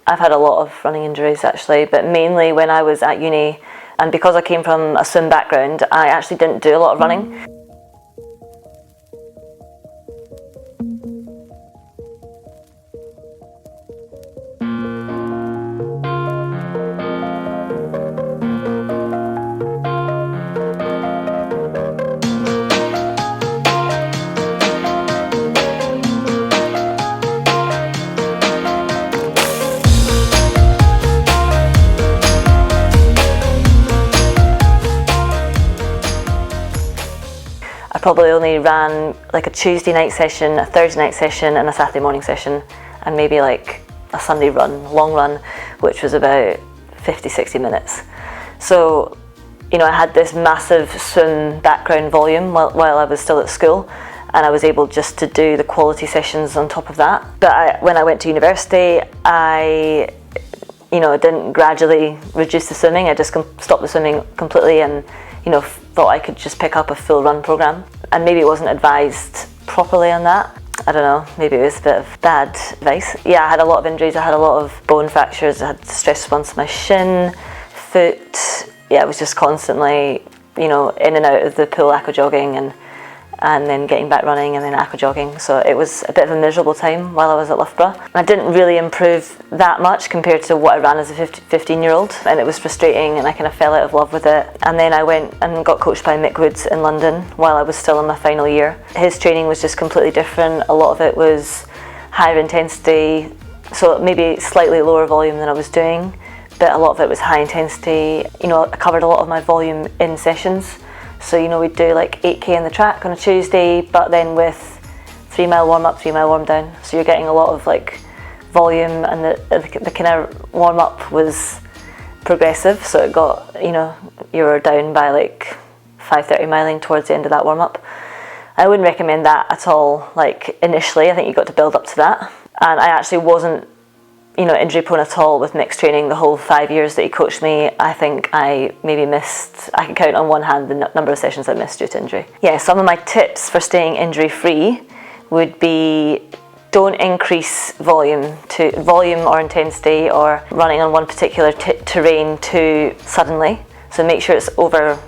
I've had a lot of running injuries actually, but mainly when I was at uni, and because I came from a swim background, I actually didn't do a lot of running. I probably only ran like a Tuesday night session, a Thursday night session and a Saturday morning session, and maybe like a Sunday run, long run, which was about 50-60 minutes. So, you know, I had this massive swim background volume while I was still at school, and I was able just to do the quality sessions on top of that. But when I went to university, I didn't gradually reduce the swimming. I just stopped the swimming completely and, thought I could just pick up a full run program. And maybe it wasn't advised properly on that. I don't know, maybe it was a bit of bad advice. Yeah, I had a lot of injuries. I had a lot of bone fractures. I had stress response to my shin, foot. Yeah, it was just constantly, in and out of the pool aqua jogging and then getting back running and then aqua jogging. So it was a bit of a miserable time while I was at Loughborough. I didn't really improve that much compared to what I ran as a 15-year-old, and it was frustrating and I kind of fell out of love with it. And then I went and got coached by Mick Woods in London while I was still in my final year. His training was just completely different. A lot of it was higher intensity, so maybe slightly lower volume than I was doing, but a lot of it was high intensity. I covered a lot of my volume in sessions. So, we'd do like 8k on the track on a Tuesday, but then with 3 mile warm up, 3 mile warm down. So you're getting a lot of like volume, and the kind of warm up was progressive. So it got, you were down by like 5:30 miling towards the end of that warm up. I wouldn't recommend that at all. Like initially, I think you got to build up to that. And I actually wasn't, injury prone at all with mixed training the whole 5 years that he coached me. I think I maybe missed, I can count on one hand the number of sessions I missed due to injury. Yeah, some of my tips for staying injury free would be don't increase volume or intensity or running on one particular terrain too suddenly. So make sure it's over,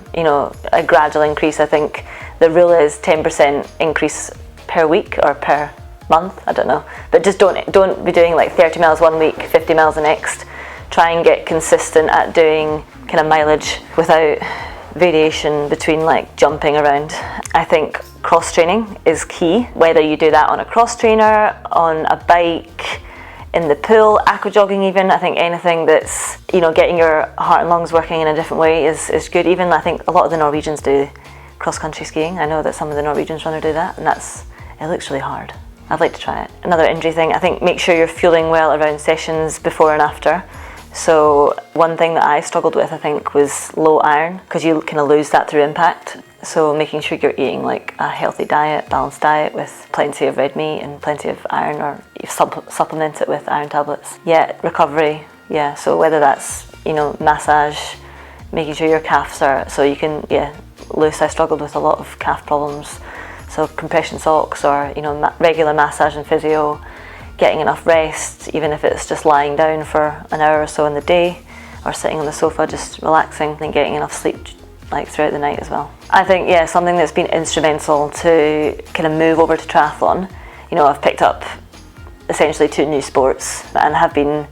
a gradual increase. I think the rule is 10% increase per week or per month, I don't know, but just don't be doing like 30 miles one week, 50 miles the next. Try and get consistent at doing kind of mileage without variation between like jumping around. I think cross training is key, whether you do that on a cross trainer, on a bike, in the pool, aqua jogging even. I think anything that's, getting your heart and lungs working in a different way is good. Even I think a lot of the Norwegians do cross country skiing. I know that some of the Norwegians runners do that, and it looks really hard. I'd like to try it. Another injury thing, I think make sure you're fueling well around sessions before and after. So one thing that I struggled with, I think, was low iron, because you kind of lose that through impact. So making sure you're eating like a healthy diet, balanced diet with plenty of red meat and plenty of iron, or you supplement it with iron tablets. Yeah, recovery, yeah, so whether that's, massage, making sure your calves are, so you can, loose. I struggled with a lot of calf problems. So compression socks or, regular massage and physio, getting enough rest, even if it's just lying down for an hour or so in the day, or sitting on the sofa just relaxing, and getting enough sleep like throughout the night as well. I think, something that's been instrumental to kind of move over to triathlon, I've picked up essentially 2 new sports and have been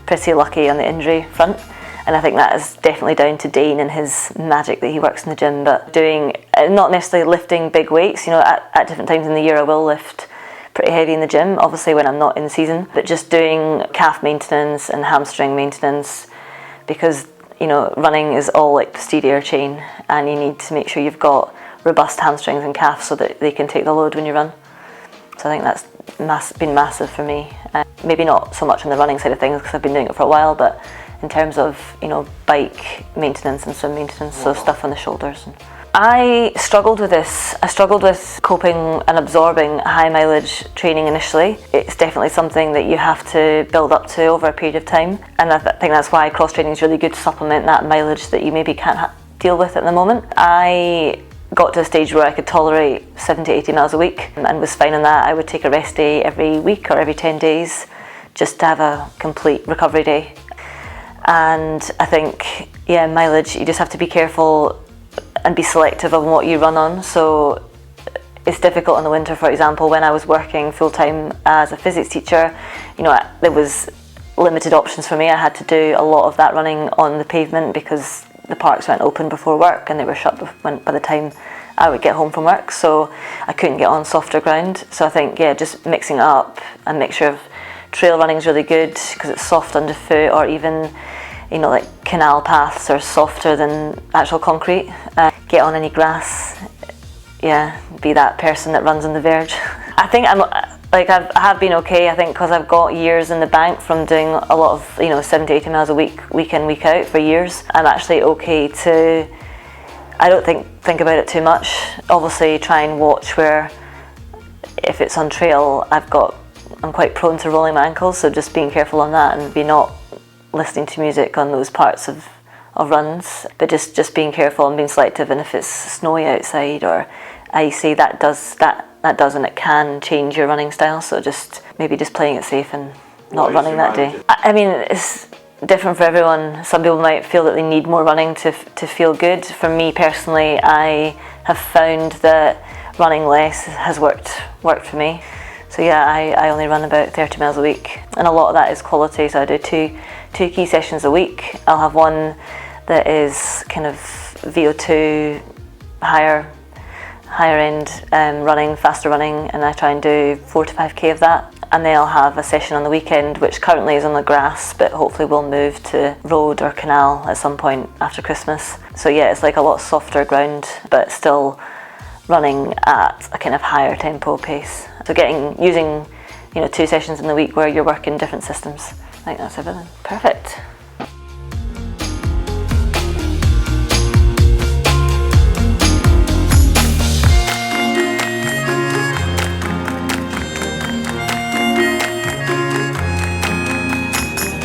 pretty lucky on the injury front. And I think that is definitely down to Dane and his magic that he works in the gym, but doing, not necessarily lifting big weights, at different times in the year I will lift pretty heavy in the gym, obviously when I'm not in season, but just doing calf maintenance and hamstring maintenance, because, running is all like posterior chain, and you need to make sure you've got robust hamstrings and calves so that they can take the load when you run. So I think that's been massive for me. Maybe not so much on the running side of things because I've been doing it for a while, but in terms of, bike maintenance and swim maintenance, so stuff on the shoulders. I struggled with this. I struggled with coping and absorbing high mileage training initially. It's definitely something that you have to build up to over a period of time, and I think that's why cross training is really good to supplement that mileage that you maybe can't deal with at the moment. I got to a stage where I could tolerate 70-80 miles a week and was fine on that. I would take a rest day every week or every 10 days just to have a complete recovery day. And I think, yeah, mileage, you just have to be careful and be selective on what you run on. So it's difficult in the winter, for example, when I was working full-time as a physics teacher, there was limited options for me. I had to do a lot of that running on the pavement because the parks weren't open before work and they were shut by the time I would get home from work, so I couldn't get on softer ground. So I think, yeah, just mixing it up and make sure trail running is really good because it's soft underfoot, or even, like canal paths are softer than actual concrete. Get on any grass, yeah, be that person that runs on the verge. I think I have been okay, I think, because I've got years in the bank from doing a lot of 70, 80 miles a week, week in, week out for years. I'm actually okay to, I don't think about it too much. Obviously try and watch where, if it's on trail, I'm quite prone to rolling my ankles, so just being careful on that and be not listening to music on those parts of runs, but just being careful and being selective. And if it's snowy outside or icy, that does and it can change your running style, so maybe just playing it safe and not running that day. I mean, it's different for everyone. Some people might feel that they need more running to feel good. For me personally, I have found that running less has worked for me. So yeah, I only run about 30 miles a week, and a lot of that is quality. So I do two key sessions a week. I'll have one that is kind of VO2, higher end running, faster running, and I try and do 4 to 5k of that. And then I'll have a session on the weekend, which currently is on the grass, but hopefully will move to road or canal at some point after Christmas. So yeah, it's like a lot softer ground, but still running at a kind of higher tempo pace. So using 2 sessions in the week where you're working different systems. I think that's everything. Perfect.